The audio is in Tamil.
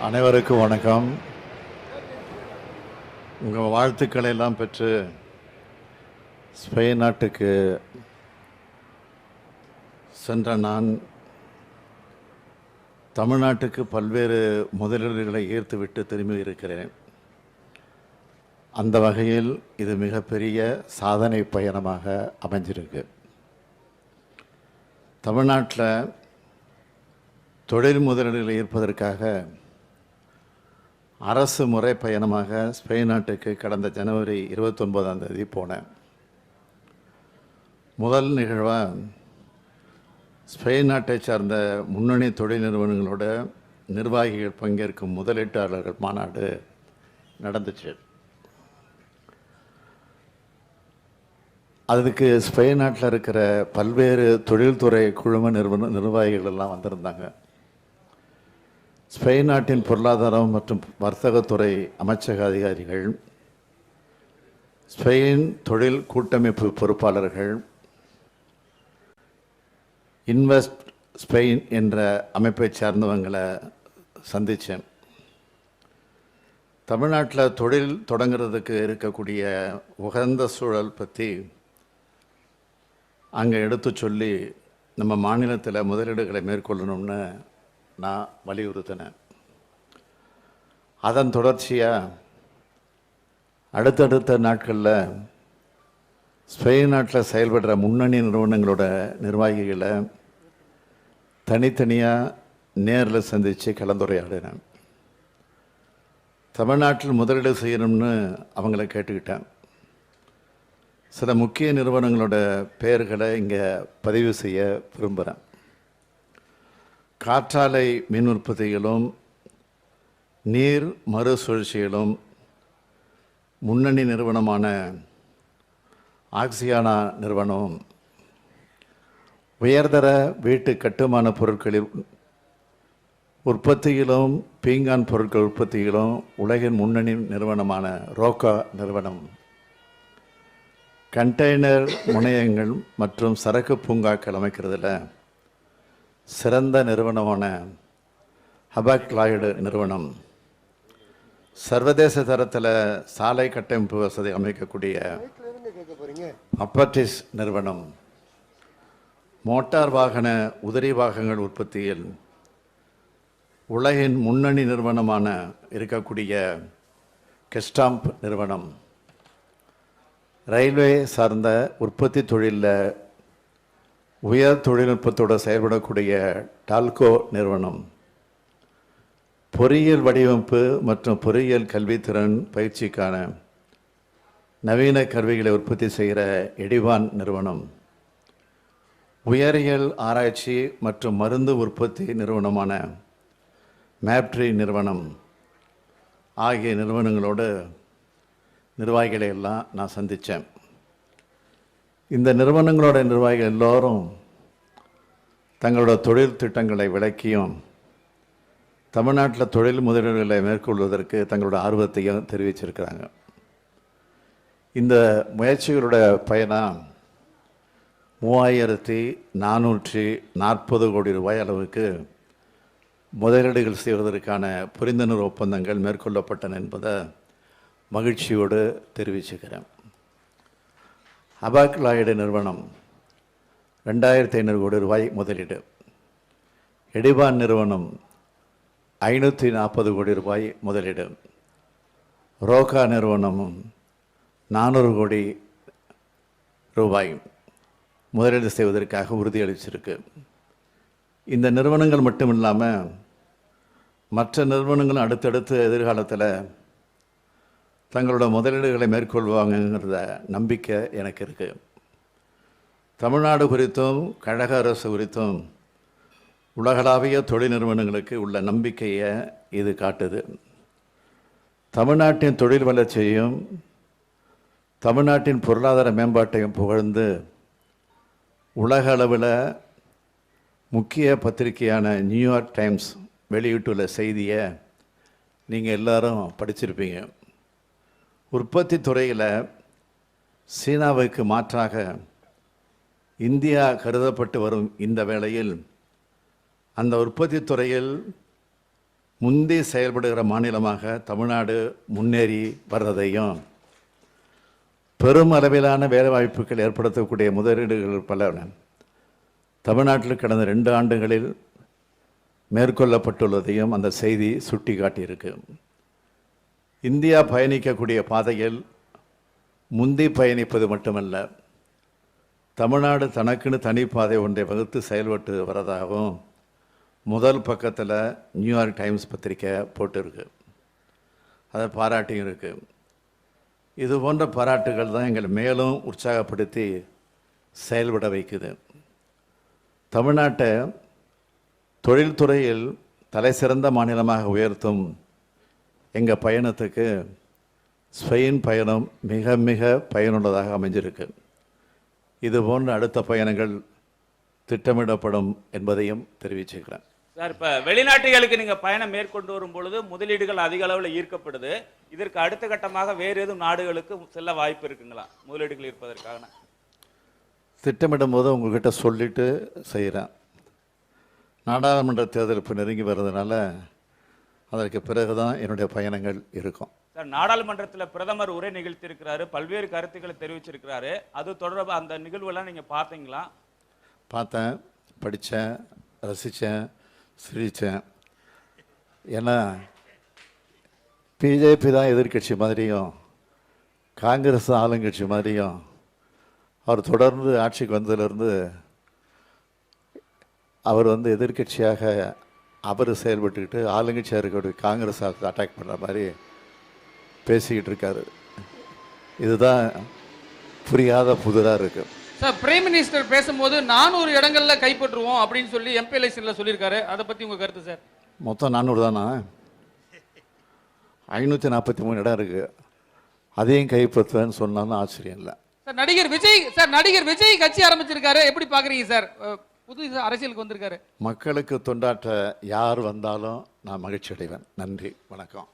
அனைவருக்கும் வணக்கம். உங்கள் வாழ்த்துக்களை எல்லாம் பெற்று ஸ்பெயின் நாட்டுக்கு சென்ற நான் தமிழ்நாட்டுக்கு பல்வேறு முதலீடுகளை ஈர்த்துவிட்டு திரும்பி இருக்கிறேன். அந்த வகையில் இது மிகப்பெரிய சாதனை பயணமாக அமைஞ்சிருக்கு. தமிழ்நாட்டில் தொழில் முதலீடுகளை ஈர்ப்பதற்காக அரசு முறை பயணமாக ஸ்பெயின் நாட்டுக்கு கடந்த ஜனவரி 29 போனேன். முதல் நிகழ்வாக ஸ்பெயின் நாட்டை சார்ந்த முன்னணி தொழில் நிறுவனங்களோட நிர்வாகிகள் பங்கேற்கும் முதலீட்டாளர்கள் மாநாடு நடந்துச்சு. அதுக்கு ஸ்பெயின் நாட்டில் இருக்கிற பல்வேறு தொழில்துறை குழும நிர்வாகிகள் எல்லாம் வந்திருந்தாங்க. ஸ்பெயின் நாட்டின் பொருளாதாரம் மற்றும் வர்த்தகத்துறை அமைச்சக அதிகாரிகள், ஸ்பெயின் தொழில் கூட்டமைப்பு பொறுப்பாளர்கள், இன்வெஸ்ட் ஸ்பெயின் என்ற அமைப்பை சார்ந்தவங்களை சந்தித்தேன். தமிழ்நாட்டில் தொழில் தொடங்கிறதுக்கு இருக்கக்கூடிய உகந்த சூழல் பற்றி அங்கே எடுத்து சொல்லி நம்ம மாநிலத்தில் முதலீடுகளை மேற்கொள்ளணும்னு நான் வலியுறுத்தினேன். அதன் தொடர்ச்சியாக அடுத்தடுத்த நாட்களில் ஸ்பெயின் நாட்டில் செயல்படுற முன்னணி நிறுவனங்களோட நிர்வாகிகளை தனித்தனியாக நேரில் சந்தித்து கலந்துரையாடினேன். தமிழ்நாட்டில் முதலீடு செய்யணும்னு அவங்கள கேட்டுக்கிட்டேன். சில முக்கிய நிறுவனங்களோட பெயர்களை இங்கே பதிவு செய்ய விரும்புகிறேன். காற்றாலை மின் உற்பத்திகளும் நீர் மறுசுழற்சிகளும் முன்னணி நிறுவனமான ஆக்சியானா நிறுவனம், உயர்தர வீட்டு கட்டுமான பொருட்களில் உற்பத்தியிலும் பீங்கான் பொருட்கள் உற்பத்தியிலும் உலகின் முன்னணி நிறுவனமான ரோக்கா நிறுவனம், கண்டெய்னர் முனையங்கள் மற்றும் சரக்கு பூங்காக்கள் அமைக்கிறதுல சிறந்த நிறுவனமான ஹபாக்லாய்டு நிறுவனம், சர்வதேச தரத்தில் சாலை கட்டமைப்பு வசதி அமைக்கக்கூடிய அப்பர்டிஸ் நிறுவனம், மோட்டார் வாகன உதிரி பாகங்கள் உற்பத்தியில் உலகின் முன்னணி நிறுவனமான இருக்கக்கூடிய கெஸ்டாம்ப் நிறுவனம், ரயில்வே சார்ந்த உற்பத்தி தொழிலில் உயர் தொழில்நுட்பத்தோடு செயல்படக்கூடிய டால்கோ நிறுவனம், பொறியியல் வடிவமைப்பு மற்றும் பொறியியல் கல்வித்திறன் பயிற்சிக்கான நவீன கருவிகளை உற்பத்தி செய்கிற எடிவான் நிறுவனம், உயரியல் ஆராய்ச்சி மற்றும் மருந்து உற்பத்தி நிறுவனமான மேப்ட்ரி நிறுவனம் ஆகிய நிறுவனங்களோடு நிர்வாகிகளை எல்லாம் நான் சந்தித்தேன். இந்த நிறுவனங்களோட நிர்வாகிகள் எல்லோரும் தங்களோட தொழில் திட்டங்களை விளக்கியும் தமிழ்நாட்டில் தொழில் முதலீடுகளை மேற்கொள்வதற்கு தங்களோட ஆர்வத்தையும் தெரிவிச்சிருக்கிறாங்க. இந்த முயற்சிகளோட பயணம் 3440 கோடி ரூபாய் அளவுக்கு முதலீடுகள் செய்வதற்கான புரிந்துணர்வு ஒப்பந்தங்கள் மேற்கொள்ளப்பட்டன என்பதை மகிழ்ச்சியோடு தெரிவிச்சுக்கிறேன். ஹபாக்லாய்டு நிறுவனம் 2500 கோடி ரூபாய் முதலீடு, எடிவான் நிறுவனம் 540 கோடி ரூபாய் முதலீடு, ரோக்கா நிறுவனம் 400 கோடி ரூபாய் முதலீடு செய்வதற்காக உறுதியளிச்சிருக்கு. இந்த நிறுவனங்கள் மட்டும் இல்லாமல் மற்ற நிறுவனங்களும் அடுத்தடுத்து எதிர்காலத்தில் தங்களோட முதலீடுகளை மேற்கொள்வாங்கங்கிறத நம்பிக்கை எனக்கு இருக்குது. தமிழ்நாடு குறித்தும் கழக அரசு குறித்தும் உலகளாவிய தொழில் நிறுவனங்களுக்கு உள்ள நம்பிக்கையை இது காட்டுது. தமிழ்நாட்டின் தொழில் வளர்ச்சியையும் தமிழ்நாட்டின் பொருளாதார மேம்பாட்டையும் புகழ்ந்து உலக அளவில் முக்கிய பத்திரிகையான நியூயார்க் டைம்ஸ் வெளியிட்டுள்ள செய்தியை நீங்கள் எல்லாரும் படிச்சிருப்பீங்க. உற்பத்தி துறையில் சீனாவுக்கு மாற்றாக இந்தியா கருதப்பட்டு வரும் இந்த வேளையில் அந்த உற்பத்தி துறையில் முந்தி செயல்படுகிற மாநிலமாக தமிழ்நாடு முன்னேறி வர்றதையும் பெரும் அளவிலான வேலைவாய்ப்புகள் ஏற்படுத்தக்கூடிய முதலீடுகள் பல தமிழ்நாட்டில் கடந்த 2 ஆண்டுகளில் மேற்கொள்ளப்பட்டுள்ளதையும் அந்த செய்தி சுட்டி காட்டியிருக்கு. இந்தியா பயணிக்கக்கூடிய பாதையில் முந்தி பயணிப்பது மட்டுமல்ல, தமிழ்நாடு தனக்குன்னு தனிப்பாதை ஒன்றை வகுத்து செயல்பட்டு வரதாகவும் முதல் பக்கத்தில் நியூயார்க் டைம்ஸ் பத்திரிக்கை போட்டிருக்கு. அதை பாராட்டியும் இருக்கு. இது போன்ற பாராட்டுகள் தான் எங்களை மேலும் உற்சாகப்படுத்தி செயல்பட வைக்குது. தமிழ்நாட்டை தொழில்துறையில் தலைசிறந்த மாநிலமாக உயர்த்தும் எங்கள் பயணத்துக்கு ஸ்பெயின் பயணம் மிக மிக பயனுள்ளதாக அமைஞ்சிருக்கு. இது போன்ற அடுத்த பயணங்கள் திட்டமிடப்படும் என்பதையும் தெரிவிச்சுக்கிறேன். சார், இப்போ வெளிநாட்டுகளுக்கு நீங்கள் பயணம் மேற்கொண்டு வரும் பொழுது முதலீடுகள் அதிக அளவில் ஈர்க்கப்படுது. இதற்கு அடுத்த கட்டமாக வேறு எதுவும் நாடுகளுக்கு செல்ல வாய்ப்பு இருக்குங்களா முதலீடுகள் இருப்பதற்காக? திட்டமிடும் போது உங்கள்கிட்ட சொல்லிட்டு செய்கிறேன். நாடாளுமன்ற தேர்தல் இப்போ நெருங்கி வர்றதுனால அதற்கு பிறகு தான் என்னுடைய பயணங்கள் இருக்கும். சார், நாடாளுமன்றத்தில் பிரதமர் உரை நிகழ்த்தியிருக்கிறாரு, பல்வேறு கருத்துக்களை தெரிவிச்சிருக்கிறாரு. அது தொடர்பாக அந்த நிகழ்வெல்லாம் நீங்கள் பார்த்தீங்களா? பார்த்தேன், படித்தேன், ரசித்தேன், சிரித்தேன். ஏன்னா பிஜேபி தான் எதிர்கட்சி மாதிரியும் காங்கிரஸ் தான் ஆளுங்கட்சி மாதிரியும் அவர் தொடர்ந்து ஆட்சிக்கு வந்ததுலேருந்து அவர் எதிர்கட்சியாக அவர் செயல்பட்டுக்கிட்டு ஆளுங்கட்சியாக இருக்கக்கூடிய காங்கிரஸ் அட்டாக் பண்ணுற மாதிரி பேசிக்கிட்டு இருக்காரு. இதுதான் புரியாத புதிராக இருக்கு. சார், பிரைம் மினிஸ்டர் பேசும்போது 400 இடங்கள்ல கைப்பற்றுவோம் அப்படின்னு சொல்லி எம்பி எலெக்ஷன்ல சொல்லியிருக்காரு. அதை பத்தி உங்க கருத்து சார்? மொத்தம் 400 தானா? 543 இடம் இருக்கு. அதையும் கைப்பற்றுவேன்னு சொன்னாலும் ஆச்சரியம் இல்லை. சார், நடிகர் விஜய் கட்சி ஆரம்பிச்சிருக்காரு, எப்படி பாக்குறீங்க சார்? புது அரசியலுக்கு வந்திருக்காரு. மக்களுக்கு தொண்டாற்ற யார் வந்தாலும் நான் மகிழ்ச்சி அடைவேன். நன்றி, வணக்கம்.